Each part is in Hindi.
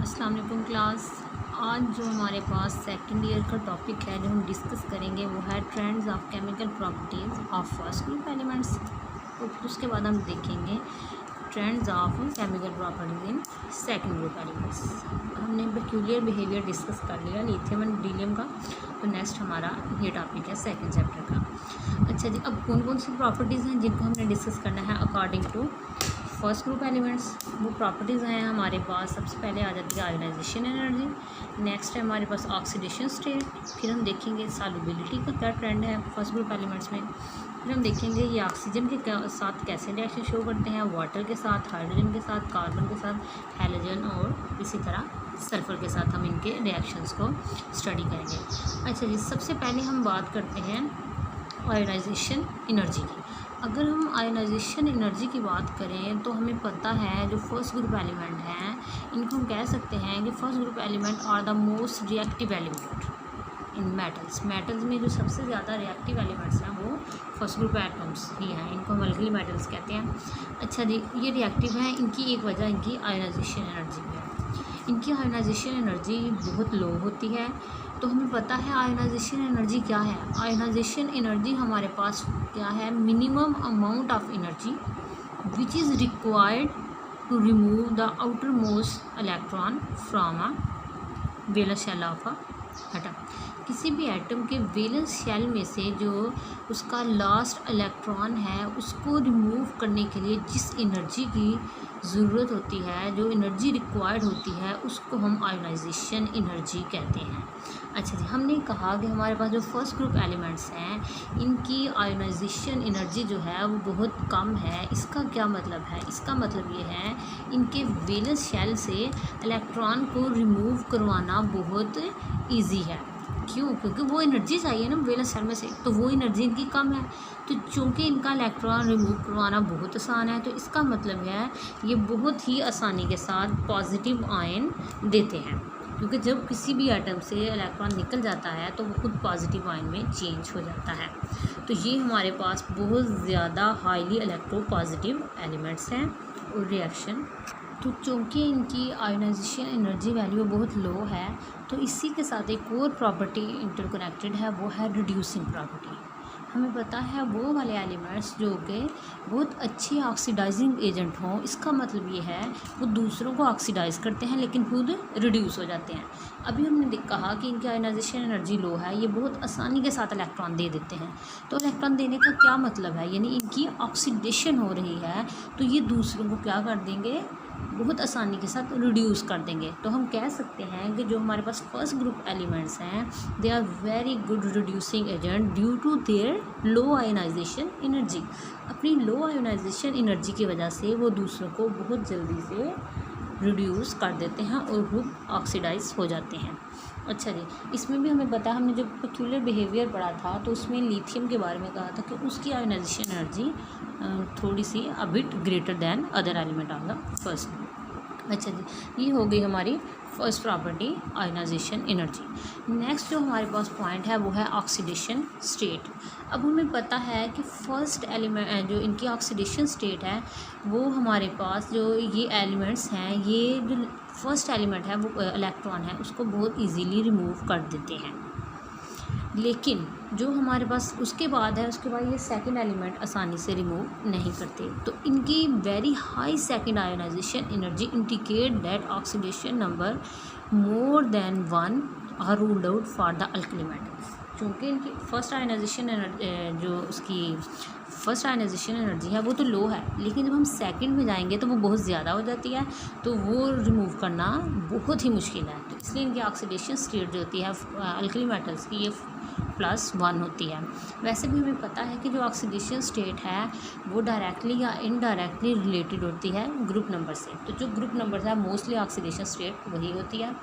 अस्सलाम वालेकुम क्लास। आज जो हमारे पास सेकंड ईयर का टॉपिक है जो हम डिस्कस करेंगे वो है trends of chemical properties of first group elements. तो उसके बाद हम देखेंगे trends of chemical properties in second group elements. हमने पेक्यूलियर बिहेवियर डिस्कस कर लिया लिथियम एंड बेरिलियम का। तो नेक्स्ट हमारा ये टॉपिक है सेकंड चैप्टर का। अच्छा जी, अब कौन कौन सी प्रॉपर्टीज़ हैं जिनको हमने डिस्कस करना है according to first group elements. वो प्रॉपर्टीज़ हैं हमारे पास। सबसे पहले आ जाती है आयोनाइजेशन एनर्जी, नेक्स्ट है हमारे पास ऑक्सीडेशन स्टेट, फिर हम देखेंगे सॉल्युबिलिटी का क्या ट्रेंड है फर्स्ट ग्रुप एलिमेंट्स में, फिर हम देखेंगे ये ऑक्सीजन के साथ कैसे रिएक्शन शो करते हैं, वाटर के साथ, हाइड्रोजन के साथ, कार्बन के साथ, हैलोजन और इसी तरह सल्फ़र के साथ हम इनके रिएक्शंस को स्टडी करेंगे। अच्छा जी, सबसे पहले हम बात करते हैं आयोनाइजेशन एनर्जी की। अगर हम आयोनाइजेशन एनर्जी की बात करें तो हमें पता है जो फर्स्ट ग्रुप एलिमेंट हैं इनको हम कह सकते हैं कि first group element are the most reactive element in metals में जो सबसे ज़्यादा रिएक्टिव एलिमेंट्स हैं वो फर्स्ट ग्रुप एटम्स ही हैं। इनको हम अल्कली मेटल्स कहते हैं। अच्छा जी, ये रिएक्टिव हैं, इनकी एक वजह इनकी आयोनाइजेशन एनर्जी है। इनकी आयोनाइजेशन एनर्जी बहुत लो होती है। तो हमें पता है आयोनाइजेशन एनर्जी क्या है। आयोनाइजेशन एनर्जी हमारे पास क्या है, minimum amount of energy which is required to remove the outer most electron from a valence shell of a atom. किसी भी एटम के वैलेंस शेल में से जो उसका लास्ट इलेक्ट्रॉन है उसको रिमूव करने के लिए जिस एनर्जी की ज़रूरत होती है, जो एनर्जी रिक्वायर्ड होती है, उसको हम आयोनाइजेशन एनर्जी कहते हैं। अच्छा जी, हमने कहा कि हमारे पास जो फर्स्ट ग्रुप एलिमेंट्स हैं इनकी आयोनाइजेशन एनर्जी जो है वो बहुत कम है। इसका क्या मतलब है? इसका मतलब ये है इनके वैलेंस शेल से इलेक्ट्रॉन को रिमूव करवाना बहुत ईजी है। क्यों? क्योंकि वो एनर्जी चाहिए ना वैलेंस शेल में से, तो वो एनर्जी इनकी कम है। तो चूँकि इनका इलेक्ट्रॉन रिमूव करवाना बहुत आसान है तो इसका मतलब है ये बहुत ही आसानी के साथ पॉजिटिव आयन देते हैं। क्योंकि जब किसी भी एटम से इलेक्ट्रॉन निकल जाता है तो वो खुद पॉजिटिव आयन में चेंज हो जाता है। तो ये हमारे पास बहुत ज़्यादा हाईली इलेक्ट्रोपॉजिटिव एलिमेंट्स हैं और रिएक्शन। तो चूँकि इनकी आयोनाइजेशन एनर्जी वैल्यू बहुत लो है तो इसी के साथ एक और प्रॉपर्टी इंटरकनेक्टेड है, वो है रिड्यूसिंग प्रॉपर्टी। हमें पता है वो वाले एलिमेंट्स जो कि बहुत अच्छे ऑक्सीडाइजिंग एजेंट हों, इसका मतलब ये है वो दूसरों को ऑक्सीडाइज़ करते हैं लेकिन खुद रिड्यूस हो जाते हैं। अभी हमने कहा कि इनकी आयोनाइजेशन एनर्जी लो है, ये बहुत आसानी के साथ इलेक्ट्रॉन दे देते हैं। तो इलेक्ट्रॉन देने का क्या मतलब है, यानी इनकी ऑक्सीडेशन हो रही है तो ये दूसरों को क्या कर देंगे, बहुत आसानी के साथ रिड्यूस कर देंगे। तो हम कह सकते हैं कि जो हमारे पास फर्स्ट ग्रुप एलिमेंट्स हैं they are very good reducing agent due to their low ionization energy. अपनी लो आयोनाइजेशन एनर्जी की वजह से वो दूसरों को बहुत जल्दी से रिड्यूस कर देते हैं और खुद ऑक्सीडाइज हो जाते हैं। अच्छा जी, इसमें भी हमें पता है, हमने जो पेक्यूलियर बिहेवियर पढ़ा था तो उसमें लिथियम के बारे में कहा था कि उसकी आयोनाइजेशन एनर्जी थोड़ी सी a bit greater than other element of the first. अच्छा जी, ये हो गई हमारी first property ionisation energy. Next जो हमारे पास पॉइंट है वो है ऑक्सीडेशन स्टेट। अब हमें पता है कि फर्स्ट एलिमेंट जो इनकी ऑक्सीडेशन स्टेट है वो हमारे पास जो ये एलिमेंट्स हैं, ये जो फर्स्ट एलिमेंट है वो इलेक्ट्रॉन है उसको बहुत इजीली रिमूव कर देते हैं। लेकिन जो हमारे पास उसके बाद है उसके बाद ये सेकंड एलिमेंट आसानी से रिमूव नहीं करते। तो इनकी very high second ionization energy indicate that oxidation number more than 1 are ruled out for the alkali metals. क्योंकि इनकी फर्स्ट आयोनाइजेशन एनर्जी जो उसकी फर्स्ट आयोनाइजेशन एनर्जी है वो तो लो है, लेकिन जब हम सेकंड में जाएंगे तो वो बहुत ज़्यादा हो जाती है, तो वो रिमूव करना बहुत ही मुश्किल है। तो इसलिए इनकी ऑक्सीडेशन स्टेट जो होती है अल्कली मेटल्स की ये +1 होती है। वैसे भी हमें पता है कि जो ऑक्सीडेशन स्टेट है वो डायरेक्टली या इनडायरेक्टली रिलेटेड होती है ग्रुप नंबर से। तो जो ग्रुप नंबर है मोस्टली ऑक्सीडेशन स्टेट वही होती है।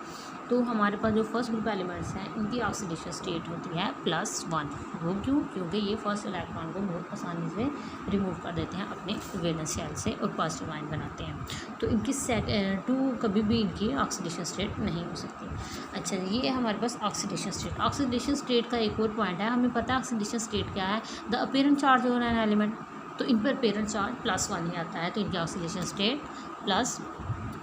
तो हमारे पास जो फर्स्ट ग्रुप एलिमेंट्स हैं इनकी ऑक्सीडेशन स्टेट होती है +1। वो क्यों? क्योंकि ये फर्स्ट इलेक्ट्रॉन को बहुत आसानी से रिमूव कर देते हैं अपने वैलेंस शेल से और पॉजिटिव आयन बनाते हैं। तो इनकी कभी भी इनकी ऑक्सीडेशन स्टेट नहीं हो सकती। अच्छा, ये हमारे पास ऑक्सीडेशन स्टेट। ऑक्सीडेशन स्टेट का एक और पॉइंट है, हमें पता है ऑक्सीडेशन स्टेट क्या है, the appearance charge on an element. तो इन पर अपीयरेंस चार्ज +1 ही आता है, तो इनकी ऑक्सीडेशन स्टेट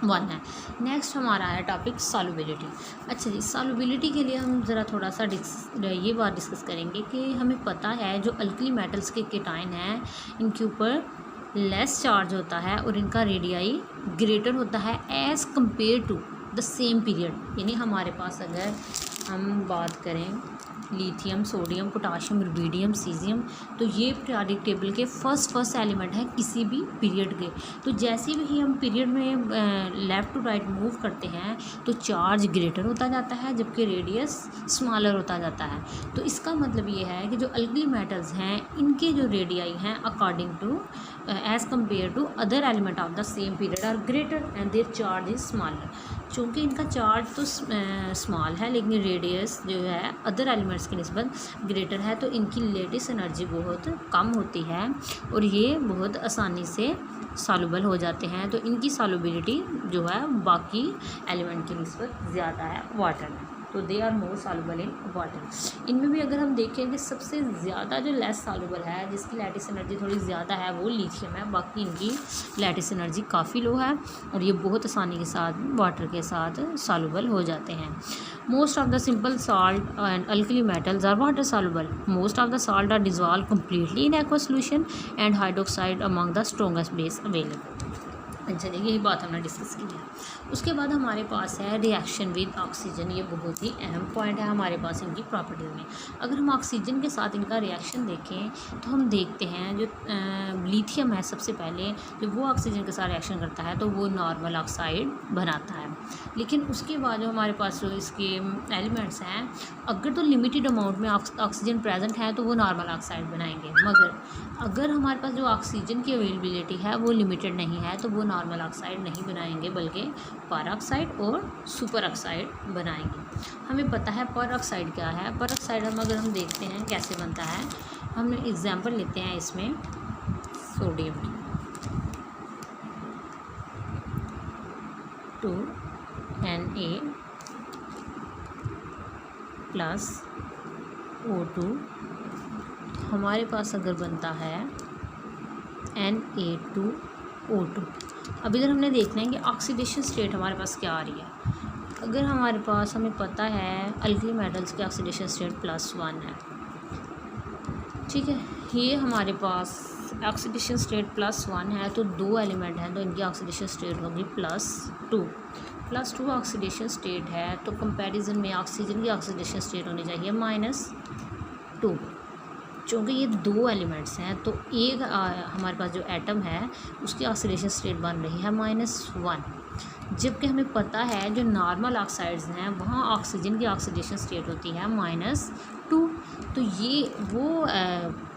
1 है। नेक्स्ट हमारा है टॉपिक सॉल्युबिलिटी। अच्छा जी, सॉल्युबिलिटी के लिए हम ज़रा थोड़ा सा ये बात डिस्कस करेंगे कि हमें पता है जो अल्कली मेटल्स के केटाइन हैं इनके ऊपर लेस चार्ज होता है और इनका रेडियाई ग्रेटर होता है as compare to the same period. यानी हमारे पास अगर हम बात करें lithium, sodium, potassium, rubidium, caesium, तो ये पीरियोडिक टेबल के फर्स्ट एलिमेंट हैं किसी भी पीरियड के। तो जैसे ही हम पीरियड में लेफ़्ट टू राइट मूव करते हैं तो चार्ज ग्रेटर होता जाता है जबकि रेडियस स्मॉलर होता जाता है। तो इसका मतलब ये है कि जो अल्कली मेटल्स हैं इनके जो रेडियाई हैं according to as compare to other element of the same period are greater and their charge is smaller. चूँकि इनका चार्ज तो स्मॉल है लेकिन रेडियस जो है अदर एलिमेंट्स की निस्बत ग्रेटर है, तो इनकी लेटेस्ट एनर्जी बहुत कम होती है और ये बहुत आसानी से सॉल्युबल हो जाते हैं। तो इनकी सॉल्युबिलिटी जो है बाकी एलिमेंट की निस्बत ज़्यादा है वाटर में, तो they are more soluble in water. इनमें भी अगर हम देखें कि सबसे ज़्यादा जो लेस सॉल्युबल है जिसकी लैटिस एनर्जी थोड़ी ज़्यादा है वो लिथियम है। बाकी इनकी लैटिस एनर्जी काफ़ी लो है और ये बहुत आसानी के साथ वाटर के साथ सॉल्युबल हो जाते हैं। Most of the simple salt and alkali metals are water soluble. Most of the salt are dissolve completely in aqua solution and hydroxide among the strongest base available. अच्छा देखिए, यही बात हमने डिस्कस की है। उसके बाद हमारे पास है रिएक्शन विद ऑक्सीजन। ये बहुत ही अहम पॉइंट है हमारे पास इनकी प्रॉपर्टीज़ में। अगर हम ऑक्सीजन के साथ इनका रिएक्शन देखें तो हम देखते हैं जो लिथियम है सबसे पहले जब वो ऑक्सीजन के साथ रिएक्शन करता है तो वो नॉर्मल ऑक्साइड बनाता है। लेकिन उसके बाद जो हमारे पास जो इसके एलिमेंट्स हैं अगर तो लिमिटेड अमाउंट में ऑक्सीजन प्रेजेंट है तो वो नॉर्मल ऑक्साइड बनाएंगे, मगर अगर हमारे पास जो ऑक्सीजन की अवेलेबिलिटी है वो लिमिटेड नहीं है तो वो नॉर्मल ऑक्साइड नहीं बनाएंगे बल्कि पर ऑक्साइड और सुपर ऑक्साइड बनाएंगे। हमें पता है पर ऑक्साइड क्या है। पर ऑक्साइड अगर हम देखते हैं कैसे बनता है, हम एग्जांपल लेते हैं इसमें सोडियम की, 2Na प्लस O2, हमारे पास अगर बनता है Na2O2। अब इधर हमने देखना है कि ऑक्सीडेशन स्टेट हमारे पास क्या आ रही है। अगर हमारे पास हमें पता है अल्कली मेटल्स की ऑक्सीडेशन स्टेट +1 है, ठीक है, ये हमारे पास ऑक्सीडेशन स्टेट +1 है तो दो एलिमेंट हैं तो इनकी ऑक्सीडेशन स्टेट होगी +2 ऑक्सीडेशन स्टेट है तो कंपैरिजन में ऑक्सीजन की ऑक्सीडेशन स्टेट होनी चाहिए -2। चूँकि ये दो एलिमेंट्स हैं तो एक हमारे पास जो एटम है उसकी ऑक्सीडेशन स्टेट बन रही है -1, जबकि हमें पता है जो नॉर्मल ऑक्साइड्स हैं वहाँ ऑक्सीजन की ऑक्सीडेशन स्टेट होती है -2। तो ये वो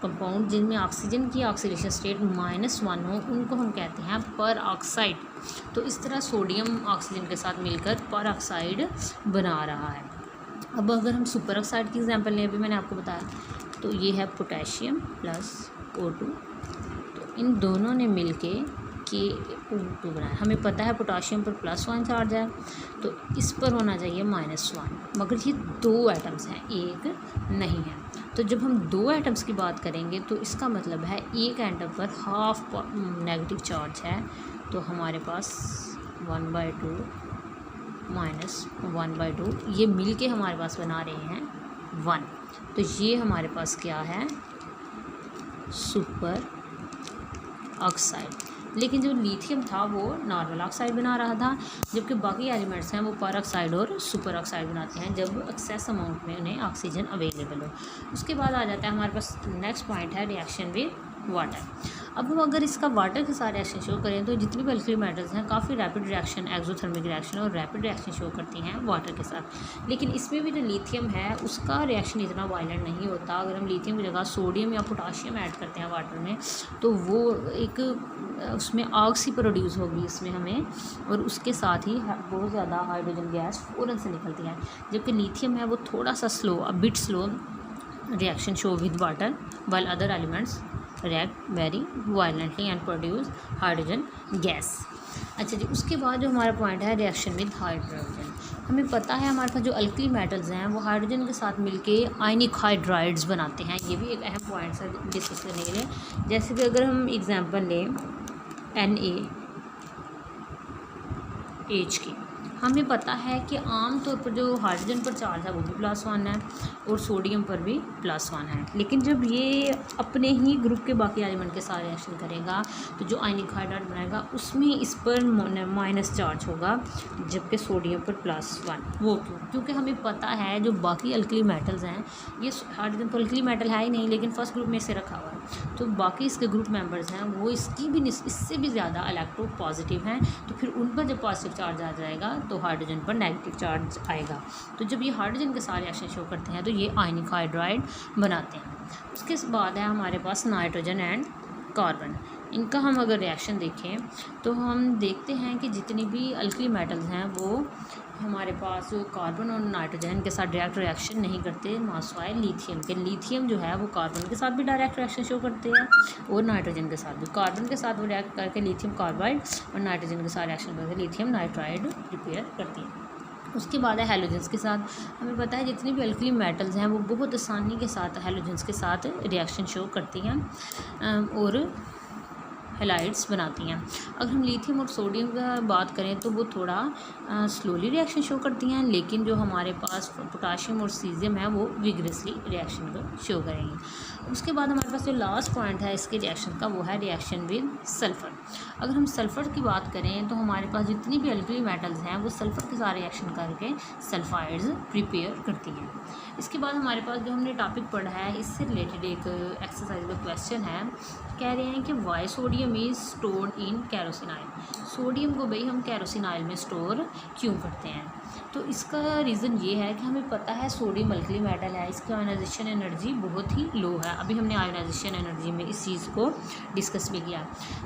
कंपाउंड जिनमें ऑक्सीजन की ऑक्सीडेशन स्टेट -1 हो उनको हम कहते हैं पर ऑक्साइड। तो इस तरह सोडियम ऑक्सीजन के साथ मिलकर पर ऑक्साइड बना रहा है। अब अगर हम सुपर ऑक्साइड की एग्जांपल लें, अभी मैंने आपको बताया, तो ये है पोटेशियम प्लस O2, तो इन दोनों ने मिलके KO2 बनाया। हमें पता है पोटाशियम पर +1 चार्ज है तो इस पर होना चाहिए -1, मगर ये दो एटम्स हैं एक नहीं है। तो जब हम दो एटम्स की बात करेंगे तो इसका मतलब है एक एटम पर हाफ नेगेटिव चार्ज है तो हमारे पास 1/2 -1/2 ये मिल के हमारे पास बना रहे हैं 1। तो ये हमारे पास क्या है, सुपर ऑक्साइड। लेकिन जो लिथियम था वो नॉर्मल ऑक्साइड बना रहा था, जबकि बाकी एलिमेंट्स हैं वो पर ऑक्साइड और सुपर ऑक्साइड बनाते हैं जब एक्सेस अमाउंट में उन्हें ऑक्सीजन अवेलेबल हो। उसके बाद आ जाता है हमारे पास नेक्स्ट पॉइंट है रिएक्शन विद वाटर। अब हम अगर इसका वाटर के साथ रिएक्शन शो करें तो जितनी भी अल्कली मेटल्स हैं काफ़ी रैपिड रिएक्शन, एक्सोथर्मिक रिएक्शन और रैपिड रिएक्शन शो करती हैं वाटर के साथ। लेकिन इसमें भी जो लिथियम है उसका रिएक्शन इतना वायलेंट नहीं होता। अगर हम लिथियम की जगह सोडियम या पोटाशियम ऐड करते हैं वाटर में तो वो एक उसमें आग सी प्रोड्यूस होगी इसमें हमें, और उसके साथ ही बहुत ज़्यादा हाइड्रोजन गैस फ़ौरन से निकलती है। जबकि लिथियम है वो थोड़ा सा a bit slow reaction show with water while other elements react very violently and produce hydrogen gas। अच्छा जी, उसके बाद जो हमारा पॉइंट है रिएक्शन विद हाइड्रोजन। हमें पता है हमारे पास जो अल्कली मेटल्स हैं वो हाइड्रोजन के साथ मिलके आयनिक हाइड्राइड्स बनाते हैं। ये भी एक अहम पॉइंट है डिस्कस करने के लिए। जैसे कि अगर हम एग्जांपल लें एच की। हमें पता है कि आम तौर पर जो हाइड्रोजन पर चार्ज है वो भी +1 है और सोडियम पर भी +1 है, लेकिन जब ये अपने ही ग्रुप के बाकी एलिमेंट के साथ रिएक्शन करेगा तो जो आयनिक हाइड्राइड बनाएगा उसमें इस पर माइनस चार्ज होगा, जबकि सोडियम पर +1। वो क्योंकि हमें पता है जो बाकी अल्कली मेटल्स हैं, ये हाइड्रोजन तो अल्कली मेटल है ही नहीं, लेकिन फर्स्ट ग्रुप में से रखा हुआ है, तो बाकी इसके ग्रुप मेंबर्स हैं वो इससे भी ज़्यादा इलेक्ट्रो पॉजिटिव हैं, तो फिर उन पर जब पॉजिटिव चार्ज आ जाएगा तो हाइड्रोजन पर नेगेटिव चार्ज आएगा। तो जब ये हाइड्रोजन के साथ रिएक्शन शो करते हैं तो ये आयनिक हाइड्राइड बनाते हैं। उसके बाद है हमारे पास नाइट्रोजन एंड कार्बन। इनका हम अगर रिएक्शन देखें तो हम देखते हैं कि जितनी भी अल्कली मेटल्स हैं वो हमारे पास जो कार्बन और नाइट्रोजन के साथ डायरेक्ट रिएक्शन नहीं करते, मास्वाए लिथियम के। लिथियम जो है वो कार्बन के साथ भी डायरेक्ट रिएक्शन शो करते हैं और नाइट्रोजन के साथ भी। कार्बन के साथ वो रिएक्ट करके लिथियम कार्बाइड और नाइट्रोजन के साथ रिएक्शन करके लिथियम नाइट्राइड प्रिपेयर करती हैं। उसके बाद है हैलोजेंस के साथ। हमें पता है जितनी भी अल्कली मेटल्स हैं वो बहुत आसानी के साथ हैलोजेंस के साथ रिएक्शन शो करती हैं और हेलाइड्स बनाती हैं। अगर हम लिथियम और सोडियम का बात करें तो वो थोड़ा स्लोली रिएक्शन शो करती हैं, लेकिन जो हमारे पास पोटाशियम और सीजियम है वो विग्रेसली रिएक्शन को शो करेंगे। उसके बाद हमारे पास जो लास्ट पॉइंट है इसके रिएक्शन का वो है रिएक्शन विद सल्फ़र। अगर हम सल्फ़र की बात करें तो हमारे पास जितनी भी अल्कली मेटल्स हैं वो सल्फ़र के साथ रिएक्शन करके सल्फाइड्स प्रिपेयर करती हैं। इसके बाद हमारे पास जो हमने टॉपिक पढ़ा है इससे रिलेटेड एक एक्सरसाइज का क्वेश्चन है। कह रहे हैं कि why sodium is stored in kerosene oil. Sodium को भाई हम कैरोसिन ऑयल में स्टोर क्यों करते हैं? तो इसका रीज़न ये है कि हमें पता है सोडियम अल्कली मेटल है, इसकी आयोनाइजेशन एनर्जी बहुत ही लो है। अभी हमने आयोनाइजेशन एनर्जी में इस चीज़ को डिस्कस भी किया।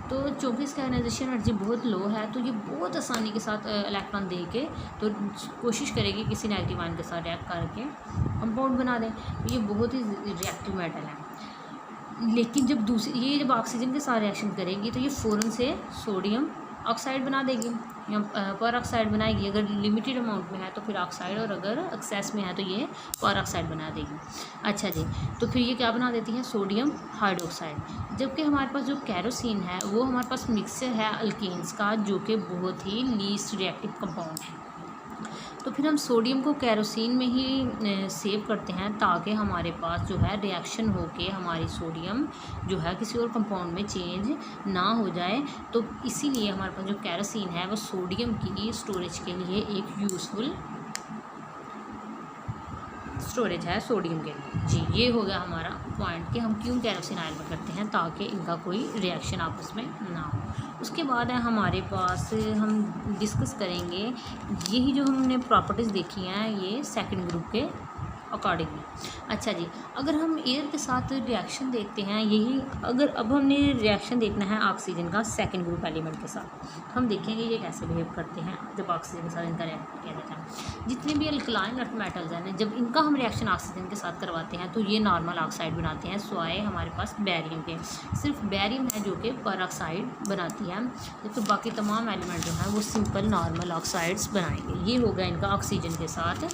तो चूँकि इसकी आयोनाइजेशन एनर्जी बहुत लो है तो ये बहुत आसानी के साथ इलेक्ट्रॉन दे के तो कोशिश करेगी किसी नेगेटिव आयन के साथ रिएक्ट करके कंपाउंड बना दें। ये बहुत ही रिएक्टिव मेटल है। लेकिन जब ऑक्सीजन के साथ रिएक्शन करेगी तो ये फ़ौरन से सोडियम ऑक्साइड बना देगी या पर ऑक्साइड बनाएगी। अगर लिमिटेड अमाउंट में है तो फिर ऑक्साइड, और अगर एक्सेस में है तो ये पर ऑक्साइड बना देगी। अच्छा जी, तो फिर ये क्या बना देती है? Sodium hydroxide. जबकि हमारे पास जो कैरोसिन है वो हमारे पास मिक्सचर है अल्केन्स का, जो कि बहुत ही लीस्ट रिएक्टिव कंपाउंड है। तो फिर हम सोडियम को कैरोसिन में ही सेव करते हैं ताकि हमारे पास जो है रिएक्शन होके हमारी सोडियम जो है किसी और कंपाउंड में चेंज ना हो जाए। तो इसीलिए हमारे पास जो कैरोसिन है वो सोडियम की स्टोरेज के लिए एक यूज़फुल स्टोरेज है सोडियम के लिए। जी, ये हो गया हमारा पॉइंट कि हम क्यों कैरोसिन ऑयल में करते हैं, ताकि इनका कोई रिएक्शन आपस में ना हो। उसके बाद है हमारे पास हम डिस्कस करेंगे यही जो हमने प्रॉपर्टीज़ देखी हैं ये सेकंड ग्रुप के अकॉर्डिंगली। अच्छा जी, अगर हम एयर के साथ रिएक्शन देखते हैं अगर अब हमने रिएक्शन देखना है ऑक्सीजन का सेकंड ग्रुप एलिमेंट के साथ, तो हम देखेंगे ये कैसे बिहेव करते हैं जब ऑक्सीजन के साथ इनका रिएक्ट किया जाता है। जितने भी अल्कलाइन अर्थ मेटल्स हैं जब इनका हम रिएक्शन ऑक्सीजन के साथ करवाते हैं तो ये नॉर्मल ऑक्साइड बनाते हैं, स्वाए हमारे पास बैरियम के। सिर्फ बैरियम है जो कि पर ऑक्साइड बनाती है, जबकि बाकी तमाम एलिमेंट जो हैं वो सिंपल नॉर्मल ऑक्साइड्स बनाएंगे। ये हो गया इनका ऑक्सीजन के साथ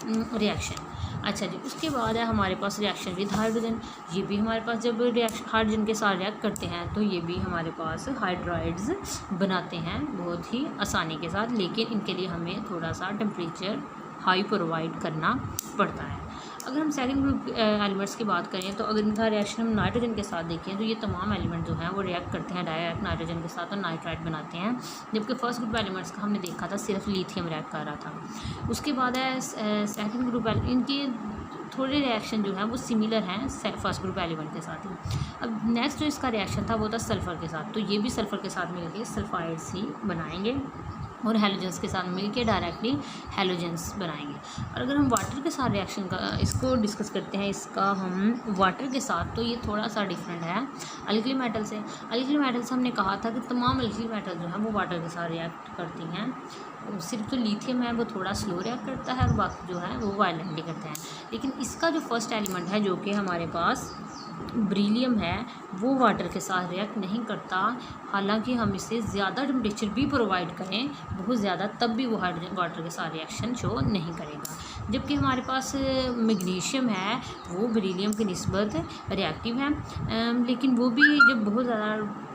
रिएक्शन। अच्छा जी, उसके बाद है हमारे पास रिएक्शन विद हाइड्रोजन। ये भी हमारे पास जब हाइड्रोजन के साथ रिएक्ट करते हैं तो ये भी हमारे पास हाइड्राइड्स बनाते हैं बहुत ही आसानी के साथ, लेकिन इनके लिए हमें थोड़ा सा टेम्परेचर हाई प्रोवाइड करना पड़ता है। अगर हम सेकंड ग्रुप एलिमेंट्स की बात करें तो अगर इनका रिएक्शन हम नाइट्रोजन के साथ देखें तो ये तमाम एलिमेंट जो हैं वो रिएक्ट करते हैं डायरेक्ट नाइट्रोजन के साथ और नाइट्राइड बनाते हैं, जबकि फर्स्ट ग्रुप एलिमेंट्स का हमने देखा था सिर्फ लिथियम रिएक्ट कर रहा था। उसके बाद है सेकंड ग्रुप इनके थोड़े रिएक्शन जो हैं वो सिमिलर हैं फर्स्ट ग्रुप एलिमेंट के साथ ही। अब नेक्स्ट जो इसका रिएक्शन था वो था सल्फ़र के साथ, तो ये भी सल्फ़र के साथ मिलकर सल्फाइड्स ही बनाएंगे और हैलोजेंस के साथ मिलके डायरेक्टली हैलोजेंस बनाएंगे। और अगर हम वाटर के साथ रिएक्शन का इसको डिस्कस करते हैं इसका हम वाटर के साथ, तो ये थोड़ा सा डिफरेंट है अल्कली मेटल से। अल्कली मेटल से हमने कहा था कि तमाम अल्कली मेटल जो है वो वाटर के साथ रिएक्ट करती हैं, सिर्फ जो लिथियम है वो थोड़ा स्लो रिएक्ट करता है और बाकी जो है वो वायलेंटली करते हैं। लेकिन इसका जो फर्स्ट एलिमेंट है जो कि हमारे पास ब्रिलियम है वो वाटर के साथ रिएक्ट नहीं करता, हालांकि हम इसे ज़्यादा टेम्परेचर भी प्रोवाइड करें बहुत ज़्यादा तब भी वो हाइड्रोजन वाटर के साथ रिएक्शन शो नहीं करेगा। जबकि हमारे पास मैग्नीशियम है वो ब्रिलियम की निस्बत रिएक्टिव है, लेकिन वो भी जब बहुत ज़्यादा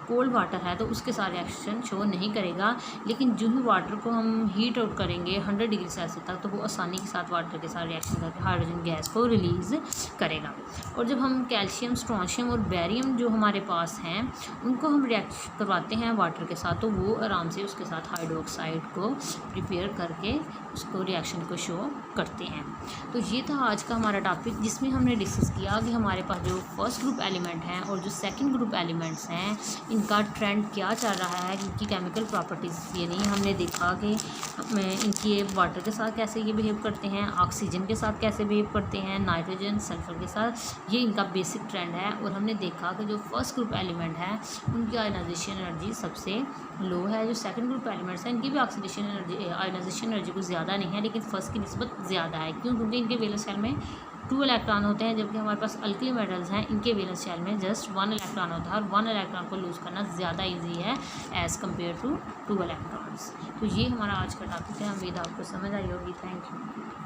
कोल्ड वाटर है तो उसके साथ रिएक्शन शो नहीं करेगा, लेकिन जो ही वाटर को हम हीट आउट करेंगे 100 डिग्री सेल्सियस तक तो वो आसानी के साथ वाटर के साथ रिएक्शन करके हाइड्रोजन गैस को रिलीज़ करेगा। और जब हम कैल्शियम, स्ट्रोंशियम और बेरियम जो हमारे पास हैं उनको हम रिएक्ट करवाते हैं वाटर के साथ तो वो आराम से उसके साथ हाइड्रोक्साइड को प्रिपेयर करके उसको रिएक्शन को शो करते हैं। तो ये था आज का हमारा टॉपिक, जिसमें हमने डिस्कस किया कि हमारे पास जो फर्स्ट ग्रुप एलिमेंट हैं और जो सेकंड ग्रुप एलिमेंट्स हैं इनका ट्रेंड क्या चल रहा है, इनकी केमिकल प्रॉपर्टीज़ ये नहीं हमने देखा कि इनकी वाटर के साथ कैसे ये बिहेव करते हैं, ऑक्सीजन के साथ कैसे बिहेव करते हैं, नाइट्रोजन, सल्फर के साथ, ये इनका बेसिक ट्रेंड है। और हमने देखा कि जो फर्स्ट ग्रुप एलिमेंट है उनकी आयनाइजेशन एनर्जी सबसे लो है, जो सेकंड ग्रुप एलिमेंट्स हैं इनकी भी ऑक्सीडेशन एनर्जी, आयनाइजेशन एनर्जी कुछ ज़्यादा नहीं है लेकिन फर्स्ट की निस्बत ज़्यादा है। क्यों? क्योंकि इनके वैलेंस शेल में 2 इलेक्ट्रॉन होते हैं, जबकि हमारे पास अल्कली मेटल्स हैं इनके वैलेंस शेल में जस्ट 1 इलेक्ट्रॉन होता है और 1 इलेक्ट्रॉन को लूज़ करना ज़्यादा ईजी है एज़ कम्पेयर टू 2 इलेक्ट्रॉन्स। तो ये हमारा आज का टॉपिक है, उम्मीद आपको समझ आई होगी। Thank you.